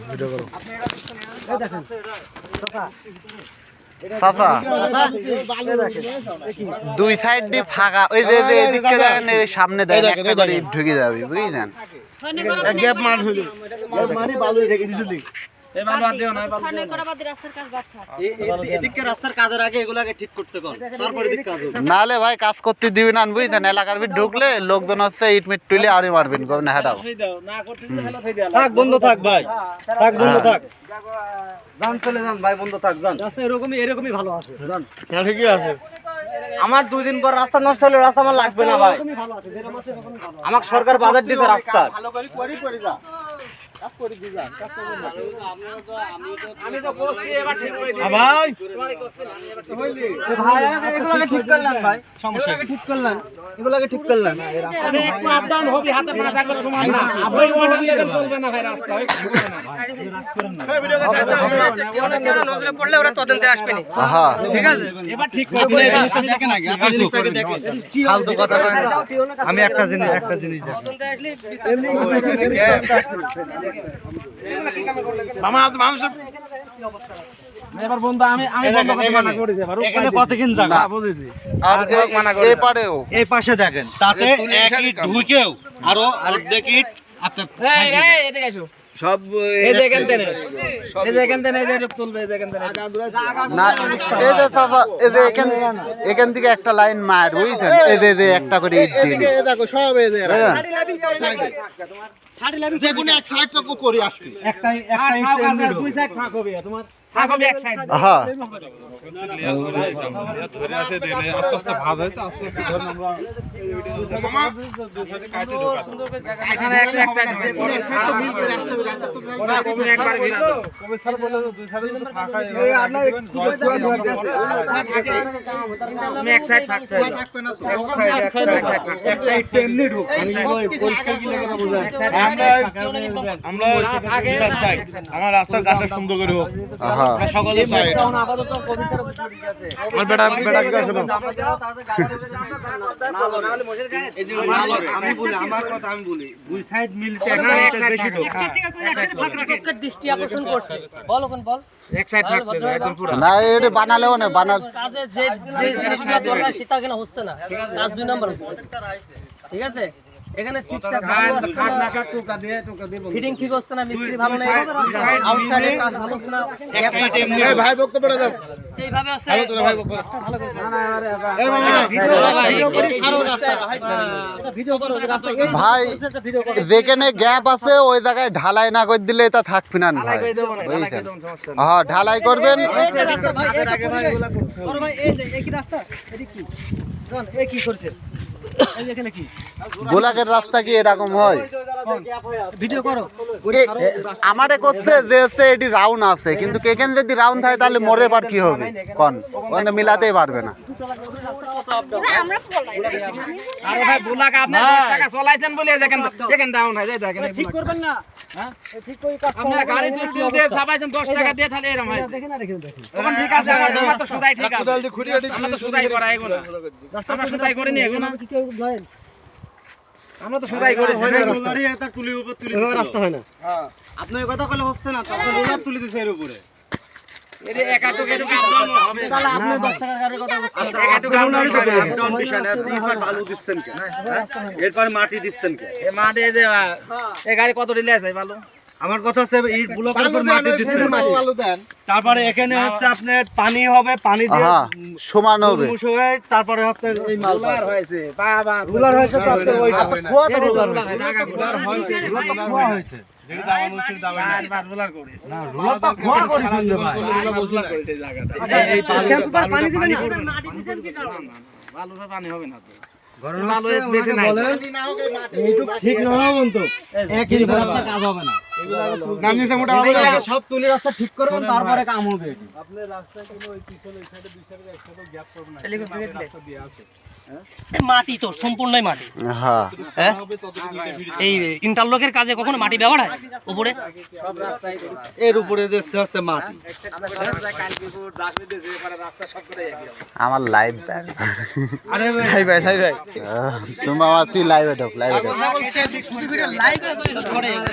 Video করো। চাচা দুই সাইড দিয়ে ফাঁকা, ওই যে এদিকে দেখেন, এই সামনে দেখেন একটা করে ইট ঢুকে যাবে, বুঝলেন? গ্যাপ মার হইলো মারি বালু রেখে দিছিলি। এই বালু আর দিও না, বালু এদিকে রাস্তার কাজের আগে এগুলাকে ঠিক করতে কর, তারপরে এদিক কাজ হবে। নাহলে ভাই কাজ করতে দিবি না, বুঝছেন? এলাকার ভিতর ঢুকলে লোকজন হচ্ছে ইট মিট তুলে আড়ি মারবেন, না হেঁটাও না করতে দিলে হেলা থাই দেয়া থাক, বন্ধ থাক ভাই, থাক বন্ধ থাক, যান চলে যান ভাই, বন্ধ থাক, যান। রাস্তা এরকমই ভালো আছে, যান। হ্যাঁ ঠিকই আছে। আমার 2 দিন পর রাস্তা নষ্ট হলে রাস্তা আমার লাগবে না ভাই, আমাকে সরকার বাজেট দিতে রাস্তা ভালো করে করে যা কাজ করে দি, যা কাজ করবেন না। আমি তো বলছি এবার ঠিক হয়ে দিই ভাই, ভাই এগুলোকে ঠিক করলেন ভাই, সমস্যাকে ঠিক করলেন, এগুলোকে ঠিক করলেন। আরে একটু আপ ডাউন হবে, হাতে পাটা করে সমান না, আপনি ওয়াটার লেভেল চলবে না ভাই, রাস্তা ওই হবে না ভাই। এই ভিডিওকে চাইতে নজরে পড়লে ওরা তদন্তে আসবে না। হ্যাঁ ঠিক আছে, এবার ঠিক করে দিলে দেখেন আগে আপনি জিনিসটাকে দেখেন। ফালতু কথা কয় না। আমি একটা জিনিস তদন্তে আসলে এমনি মামা মানুষের এবার বন্ধু আমি বন্ধ করতে মানা করেছি, এবার এখানে কতক্ষণ জায়গা বুঝেছি। আর এই পারেও এই পাশে দেখেন, তাতে এক ইট ঢুকেও আরো অর্ধেক ইট আপনার এদিকে আসো সব এই দেখেন তেনে এই দেখেন তেনে এই যে তুলবে এই দেখেন তেনে না, এই যে চাচা, এই যে এখান থেকে একটা লাইন মার, বুঝছেন? এই যে একটা করে ইট দিলে দেখো সব এই যে যে কোনো এক সাইড তো করে আসবে, একটা ইট এমনি দুই সাইড ফাঁক হবে, তোমার ফাঁক হবে এক সাইড। হ্যাঁ ধরে আছে দেনে আস্তে আস্তে ভাজ হয়েছে, আস্তে আস্তে ধরে আমরা দুই সাইডে কাটে ঢোকা এখানে এক সাইড হবে, এক সাইড তো মিল করে আসতে হবে, রাস্তা তো কবি একবার ঘিরা দাও। কবি স্যার বলে দুই সাইডে তো ফাঁকা এই আপনার কি করতে হবে আমি এক সাইড ফাঁক চাই, থাকবে না তো এক সাইড একটা ইট এমনি ঢোক, পরিষ্কার কি লাগে না বুঝা। আমরা আগে চাই আমার রাস্তার গাছটা সুন্দর করে হোক, হ্যাঁ সকলে চাই। আপাতত কবিতার উপর ঠিক আছে, আমার বেটা কি আছে না? আমি বলি আমার কথা, আমি বলি দুই সাইড মিলতে বেশি ঢোক। দৃষ্টি আকর্ষণ করছে, বল কোন বল এক সাইড থাকতে হবে একদম পুরো। না, এটা বানালেও না, কাজে যে যে জিনিসগুলো দরকার সেটা কেন হচ্ছে না, কাজ 2 নাম্বার হচ্ছে, ঠিক আছে। এখানে ঠিকঠাক ফিটিং ঠিক হচ্ছে না, মিস্ত্রি ভালো নেই, আউটসাইডে কাজ ভালো হচ্ছে না, এই ভাই বক্তব্যটা দাও। এইভাবে হচ্ছে ভাই বক্তব্য ভিডিও করো রাস্তা ভাই যেখানে গ্যাপ আছে ওই জায়গায় ঢালাই না করে দিলে তা থাকবি না ভাই, বুঝছেন? হ্যাঁ ঢালাই করবেন। গোলাকের রাস্তা কি এরকম হয়? ভিডিও করো, আমারে করছে যে হচ্ছে এটি রাউন্ড আছে, কিন্তু এখানে যদি রাউন্ড থাকে তাহলে মরে পার কি হবে কোন, ওখানে মিলাতেই পারবে না। আরে ভাই বুলাক আপনি চাকা চলাইছেন বলে দেখেন দেখেন ডাউন হয়ে যায়, দেখেন ঠিক করবেন না। হ্যাঁ ঠিক করে কাজ আপনি গাড়ি তুল দিয়ে চাপাইছেন 10 টাকা দিয়ে, তাহলে এরকম হয় দেখেন না, দেখেন তখন ঠিক আছে, আমার তো সুদাই ঠিক আছে, আমরা তো সুদাই করা এগুলো, আমরা সুদাই করিনি এগুলো, আমরা তো সুদাই করি এটা তুলির উপর তুলি রাস্তা হয় না। আপনি এই কথা কইলে হচ্ছে না, আপনি রোলার তুলি দিছে এর উপরে। এর একাটুক আপ ডাউন হবে, তাহলে আপনি 10 টাকার গাড়ির কথা বলছেন, একাটুক আপ ডাউন বিষয় না, আপনি এবার বালু দিচ্ছেন কেন, এরপর মাটি দিচ্ছেন কেন? এ মাঠে যে এই গাড়ি কত দিলে আছে ভালো। আমার কথা হচ্ছে এই ব্লকের উপর মাটি দিচ্ছেন, তারপরে এখানে হচ্ছে আপনার পানি হবে, পানি দিয়ে হ্যাঁ সমান হবে। মুছ হয়ে তারপরে আপনার এই মাল রোলার হয়েছে, বাবা রোলার হয়েছে, তো আপনার ওই খোয়া তো রোলার হয়েছে, রোলার হয়েছে, খোয়া হয়েছে, যেটা দাম মানুষের দাম না রোলার করে না রোলার তো খোয়া করেছেন রে ভাই। রোলার করে এই জায়গাটা, এই পানি দিবেন না, ভালো পানি হবে না তো, ঘরের ভালো বেশি নাই এইটুক ঠিক নয় বন্ধু, একই রাস্তা কাজ হবে না, নামিছে মোটা হবে না, সব তুলি রাস্তা ঠিক করবেন তারপরে কাম হবে। আপনি রাস্তায় কোনো ওই পিছনে এই সাইডে দুই সাইডে একসাথে গ্যাপ করবে না, রাস্তা দিয়ে আছে মাটি তো সম্পূর্ণই মাটি, হ্যাঁ হ্যাঁ হবে ততদিন এই ইন্টারলকের কাজে কখনো মাটি ব্যবহার হয় উপরে, এর উপরে দিচ্ছে হচ্ছে মাটি। আমার লাইভ দেখ, আরে তুমি আমার তুই লাইভে ঢোক, লাইভে ঢোক। লাইভে